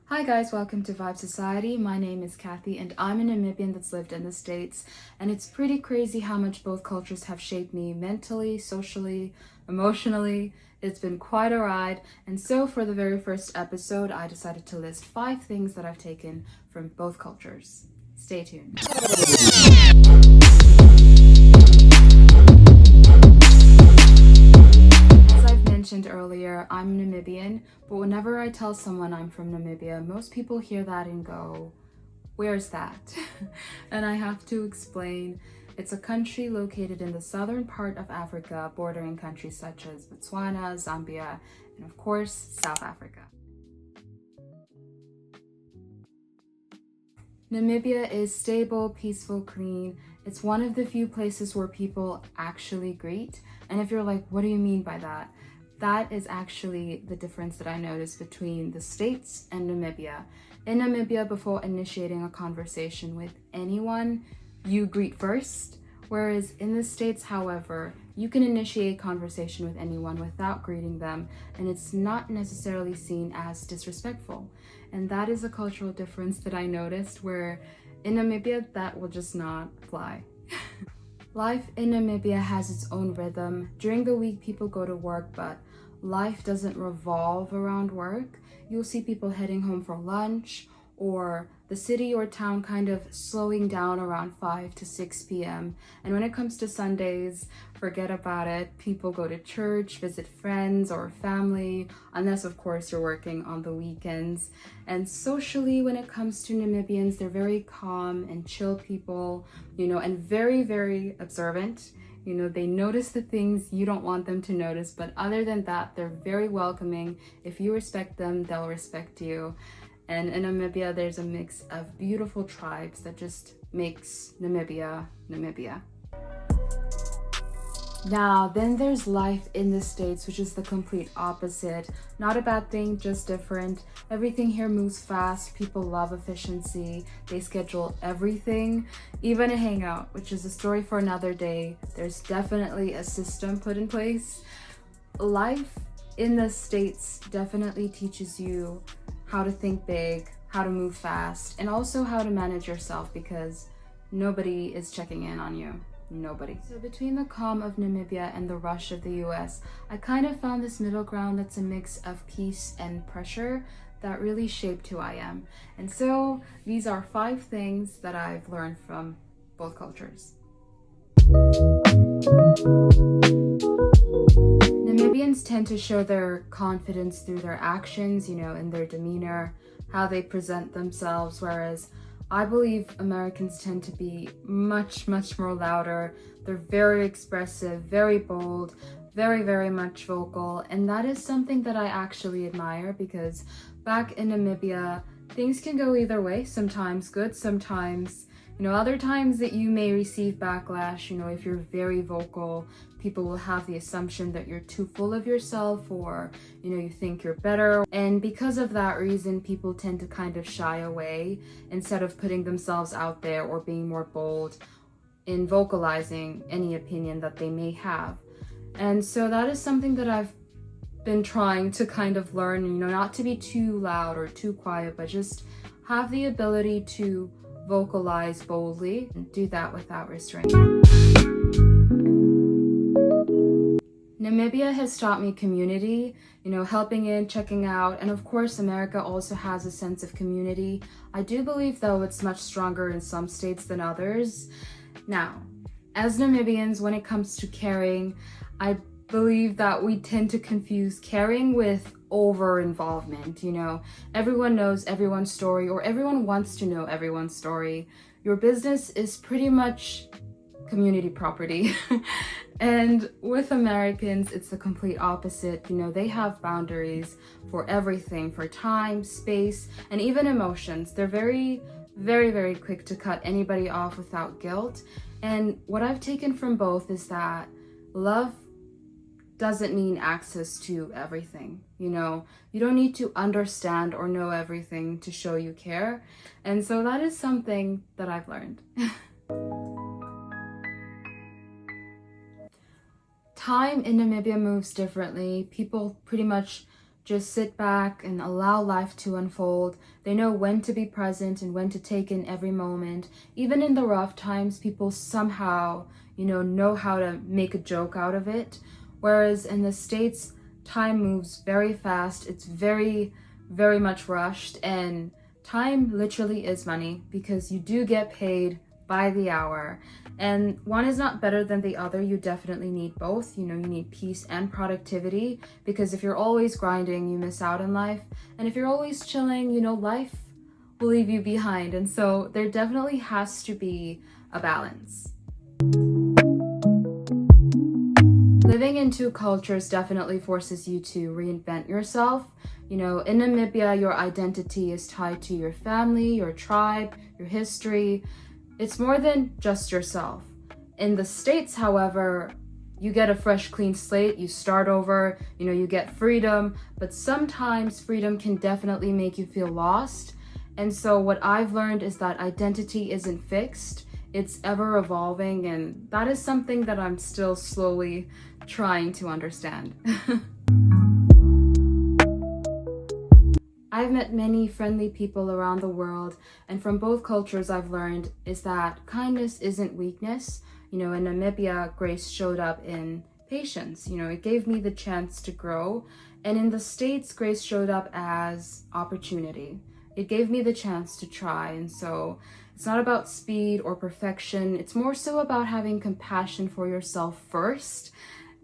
Hi guys, welcome to VIBESociety. My name is Kathy and I'm a Namibian that's lived in the States, and it's pretty crazy how much both cultures have shaped me mentally, socially, emotionally. It's been quite a ride, and so for the very first episode I decided to list 5 things that I've taken from both cultures. Stay tuned. As I've mentioned earlier, I'm Namibian, but whenever I tell someone I'm from Namibia, most people hear that and go, "Where's that?" And I have to explain. It's a country located in the southern part of Africa, bordering countries such as Botswana, Zambia, and of course, South Africa. Namibia is stable, peaceful, clean. It's one of the few places where people actually greet. And if you're like, what do you mean by that? That is actually the difference that I noticed between the States and Namibia. In Namibia, before initiating a conversation with anyone, you greet first. Whereas in the States, however, you can initiate conversation with anyone without greeting them, and it's not necessarily seen as disrespectful. And that is a cultural difference that I noticed, where in Namibia, that will just not fly. Life in Namibia has its own rhythm. During the week, people go to work, but life doesn't revolve around work. You'll see people heading home for lunch, or the city or town kind of slowing down around 5 to 6 p.m. And when it comes to Sundays, forget about it. People go to church, visit friends or family, unless of course you're working on the weekends. And socially, when it comes to Namibians, they're very calm and chill people, and very, very observant. They notice the things you don't want them to notice, but other than that, they're very welcoming. If you respect them, they'll respect you. And in Namibia, there's a mix of beautiful tribes that just makes Namibia, Namibia. Now, then there's life in the States, which is the complete opposite. Not a bad thing, just different. Everything here moves fast. People love efficiency. They schedule everything, even a hangout, which is a story for another day. There's definitely a system put in place. Life in the States definitely teaches you how to think big, how to move fast, and also how to manage yourself, because nobody is checking in on you. Nobody. So between the calm of Namibia and the rush of the US, I kind of found this middle ground that's a mix of peace and pressure that really shaped who I am. And so these are 5 things that I've learned from both cultures. Namibians tend to show their confidence through their actions, in their demeanor, how they present themselves, whereas I believe Americans tend to be much, much more louder. They're very expressive, very bold, very, very much vocal, and that is something that I actually admire, because back in Namibia, things can go either way, sometimes good, sometimes other times that you may receive backlash. If you're very vocal, people will have the assumption that you're too full of yourself, or, you think you're better. And because of that reason, people tend to kind of shy away instead of putting themselves out there or being more bold in vocalizing any opinion that they may have. And so that is something that I've been trying to kind of learn, not to be too loud or too quiet, but just have the ability to vocalize boldly and do that without restraint. Namibia has taught me community, helping in, checking out, and of course America also has a sense of community. I do believe though it's much stronger in some states than others. Now, as Namibians, when it comes to caring, I believe that we tend to confuse caring with over involvement. Everyone knows everyone's story, or everyone wants to know everyone's story. Your business is pretty much community property. And with Americans, it's the complete opposite. They have boundaries for everything, for time, space, and even emotions. They're very, very, very quick to cut anybody off without guilt. And what I've taken from both is that love doesn't mean access to everything. You don't need to understand or know everything to show you care. And so that is something that I've learned. Time in Namibia moves differently. People pretty much just sit back and allow life to unfold. They know when to be present and when to take in every moment. Even in the rough times, people somehow, know how to make a joke out of it. Whereas in the States, time moves very fast. It's very, very much rushed, and time literally is money because you do get paid by the hour, and one is not better than the other. You definitely need both. You need peace and productivity, because if you're always grinding, you miss out in life, and if you're always chilling, life will leave you behind. And so there definitely has to be a balance. Living in two cultures definitely forces you to reinvent yourself. In Namibia, your identity is tied to your family, your tribe, your history. It's more than just yourself. In the States, however, you get a fresh, clean slate, you start over, you get freedom, but sometimes freedom can definitely make you feel lost. And so what I've learned is that identity isn't fixed, it's ever evolving, and that is something that I'm still slowly trying to understand. I've met many friendly people around the world, and from both cultures I've learned is that kindness isn't weakness. In Namibia, grace showed up in patience. It gave me the chance to grow. And in the States, grace showed up as opportunity. It gave me the chance to try. And so it's not about speed or perfection. It's more so about having compassion for yourself first,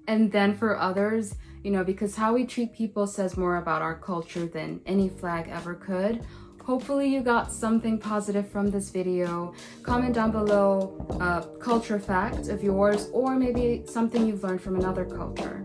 and then for others, because how we treat people says more about our culture than any flag ever could. Hopefully you got something positive from this video. Comment down below a culture fact of yours, or maybe something you've learned from another culture.